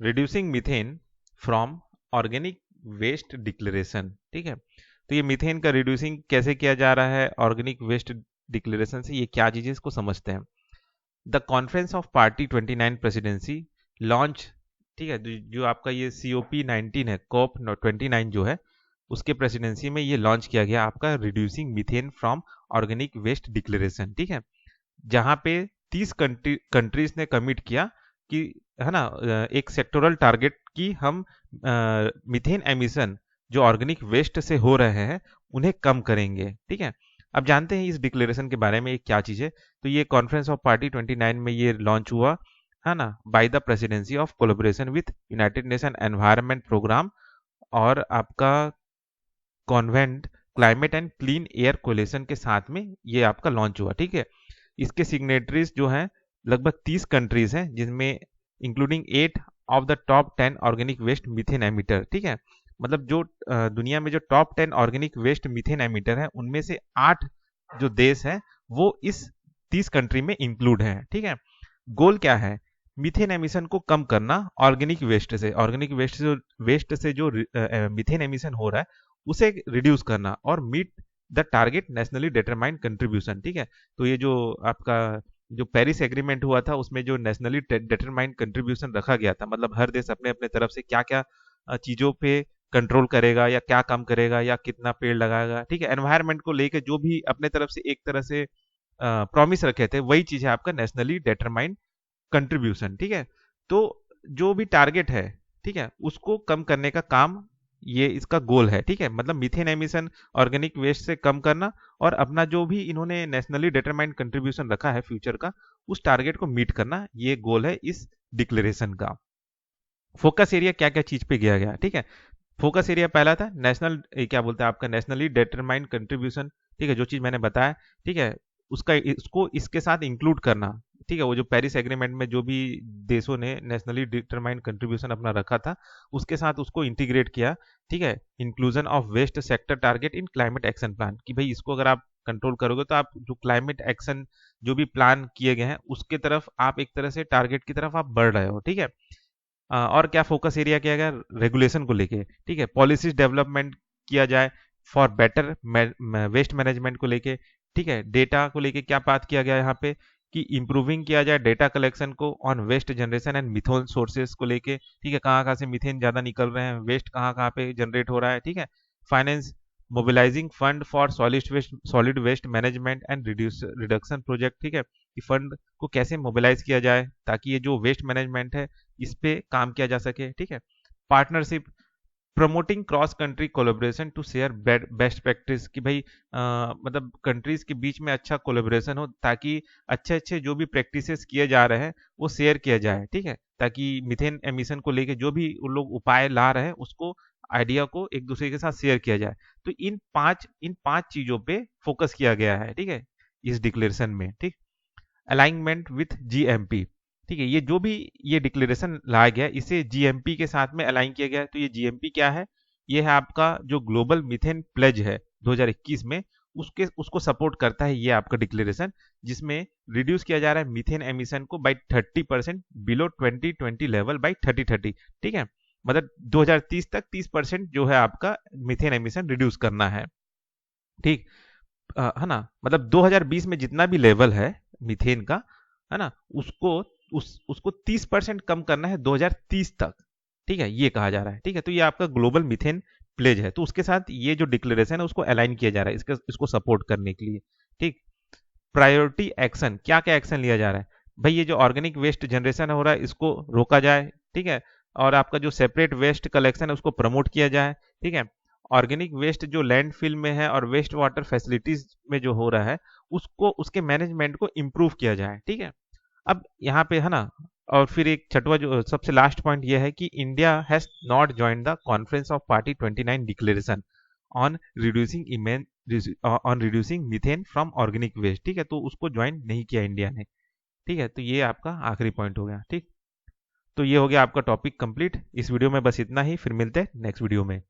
Reducing methane from organic waste declaration. ठीक है, तो ये मीथेन का रिड्यूसिंग कैसे किया जा रहा है ऑर्गेनिक वेस्ट डिक्लेरेशन से, ये क्या चीजें, इसको समझते हैं। The Conference of Party 29 presidency launch. ठीक है, जो आपका ये COP19 है, COP29 जो है, उसके प्रेसिडेंसी में ये लॉन्च किया गया आपका reducing methane from organic waste declaration. ठीक है, जहां पे 30 कंट्रीज ने कमिट किया कि, है ना, एक सेक्टोरल टारगेट की हम मीथेन एमिशन जो ऑर्गेनिक वेस्ट से हो रहे हैं उन्हें कम करेंगे। ठीक है, अब जानते हैं इस डिक्लेरेशन के बारे में, ये क्या चीज है। तो ये कॉन्फ्रेंस ऑफ पार्टी 29 में ये लॉन्च हुआ, है ना, by the presidency of collaboration with United Nation Environment Programme और आपका convent Climate and Clean Air Coalition के साथ में ये आपका लॉन्च हुआ। ठीक है, इसके सिग्नेटरीज जो हैं लगभग 30 कंट्रीज हैं, जिनमें including 8 of the top 10 organic waste methane emitter. ठीक है, मतलब जो दुनिया में जो top 10 organic waste methane emitter है उनमें से 8 जो देश हैं वो इस 30 कंट्री में इंक्लूड हैं। ठीक है, गोल क्या है, मीथेन एमिशन को कम करना ऑर्गेनिक वेस्ट से जो मीथेन एमिशन हो रहा है उसे रिड्यूस करना और meet the target nationally determined contribution. ठीक है, तो ये जो आपका जो पेरिस एग्रीमेंट हुआ था उसमें जो नेशनली डिटरमाइंड कंट्रीब्यूशन रखा गया था, मतलब हर देश अपने अपने तरफ से क्या क्या चीजों पे कंट्रोल करेगा या क्या काम करेगा या कितना पेड़ लगाएगा। ठीक है, एनवायरनमेंट को लेके जो भी अपने तरफ से एक तरह से प्रॉमिस रखे थे वही चीज है आपका नेशनली डिटरमाइंड कंट्रीब्यूशन। ठीक है, तो जो भी टारगेट है, ठीक है, उसको कम करने का काम ये इसका गोल है। ठीक है, मतलब मीथेन एमिशन ऑर्गेनिक वेस्ट से कम करना और अपना जो भी इन्होंने नेशनली डिटरमाइंड कंट्रीब्यूशन रखा है फ्यूचर का, उस टारगेट को मीट करना, ये गोल है इस डिक्लेरेशन का। फोकस एरिया क्या क्या चीज पे किया गया। ठीक है, फोकस एरिया पहला था नेशनल, क्या बोलते हैं आपका, नेशनली डिटरमाइंड कंट्रीब्यूशन। ठीक है, जो चीज मैंने बताया। ठीक है, उसका इसको इसके साथ इंक्लूड करना। ठीक है, वो जो पेरिस एग्रीमेंट में जो भी देशों ने नेशनली डिटरमाइंड कंट्रीब्यूशन अपना रखा था उसके साथ उसको इंटीग्रेट किया। ठीक है, inclusion of waste sector target in climate action plan, कि भाई इसको अगर आप कंट्रोल करोगे तो आप जो क्लाइमेट एक्शन जो भी प्लान किए गए हैं उसके तरफ आप एक तरह से टारगेट की तरफ आप बढ़ रहे हो। ठीक है, और क्या फोकस एरिया किया गया, रेगुलेशन को लेके। ठीक है, पॉलिसीज डेवलपमेंट किया जाए फॉर बेटर वेस्ट मैनेजमेंट को लेके। ठीक है, डेटा को लेके क्या बात किया गया यहाँ पे कि इंप्रूविंग किया जाए डेटा कलेक्शन को on waste generation and methane sources को लेके। ठीक है, कहाँ कहाँ से मीथेन ज्यादा निकल रहे हैं, वेस्ट कहाँ कहाँ पे जनरेट हो रहा है। ठीक है, finance mobilising fund for solid waste management and reduction project. ठीक है, कि फंड को कैसे मोबिलाइज किया जाए ताकि ये जो वेस्ट मैनेजमेंट है इस पे काम किया जा सके। ठीक है, partnership promoting cross country collaboration to share best practice, कि भाई मतलब कंट्रीज के बीच में अच्छा कोलेबोरेशन हो ताकि अच्छे अच्छे जो भी प्रैक्टिसेस किए जा रहे हैं वो शेयर किया जाए। ठीक है, ताकि मीथेन एमिशन को लेके जो भी उन लोग उपाय ला रहे हैं उसको आइडिया को एक दूसरे के साथ शेयर किया जाए। तो इन पांच चीजों पे फोकस किया गया है। ठीक है, इस डिक्लेरेशन में। ठीक, अलाइनमेंट विथ GMP। ठीक है, ये जो भी ये डिक्लेरेशन लाया गया इसे GMP के साथ में अलाइन किया गया है। तो ये GMP क्या है, ये है आपका जो ग्लोबल मीथेन प्लेज है 2021 में, उसको सपोर्ट करता है ये आपका डिक्लेरेशन, जिसमें रिड्यूस किया जा रहा है मीथेन एमिशन को बाई 30% बिलो 2020 लेवल बाई 3030। ठीक है, मतलब 2030 तक 30% जो है आपका मीथेन एमिशन रिड्यूस करना है। ठीक, है ना, मतलब 2020 में जितना भी लेवल है मीथेन का, है ना, उसको 30% कम करना है 2030 तक। ठीक है, ये कहा जा रहा है। ठीक है, तो ये आपका ग्लोबल मीथेन प्लेज है, तो उसके साथ ये जो डिक्लेरेशन है उसको अलाइन किया जा रहा है इसको सपोर्ट करने के लिए। ठीक, प्रायोरिटी एक्शन, क्या क्या एक्शन लिया जा रहा है, भाई ये जो ऑर्गेनिक वेस्ट जनरेशन हो रहा है इसको रोका जाए। ठीक है, और आपका जो सेपरेट वेस्ट कलेक्शन है उसको प्रमोट किया जाए। ठीक है, ऑर्गेनिक वेस्ट जो लैंडफिल में है और वेस्ट वाटर फैसिलिटीज में जो हो रहा है उसको उसके मैनेजमेंट को इम्प्रूव किया जाए। ठीक है, अब यहाँ पे, है ना, और फिर एक छठवा जो सबसे लास्ट पॉइंट ये है कि India has not join the Conference of Party 29 declaration on reducing methane from organic waste. ठीक है, तो उसको ज्वाइन नहीं किया इंडिया ने। ठीक है, तो ये आपका आखिरी पॉइंट हो गया। ठीक, तो ये हो गया आपका टॉपिक कंप्लीट। इस वीडियो में बस इतना ही, फिर मिलते हैं नेक्स्ट वीडियो में।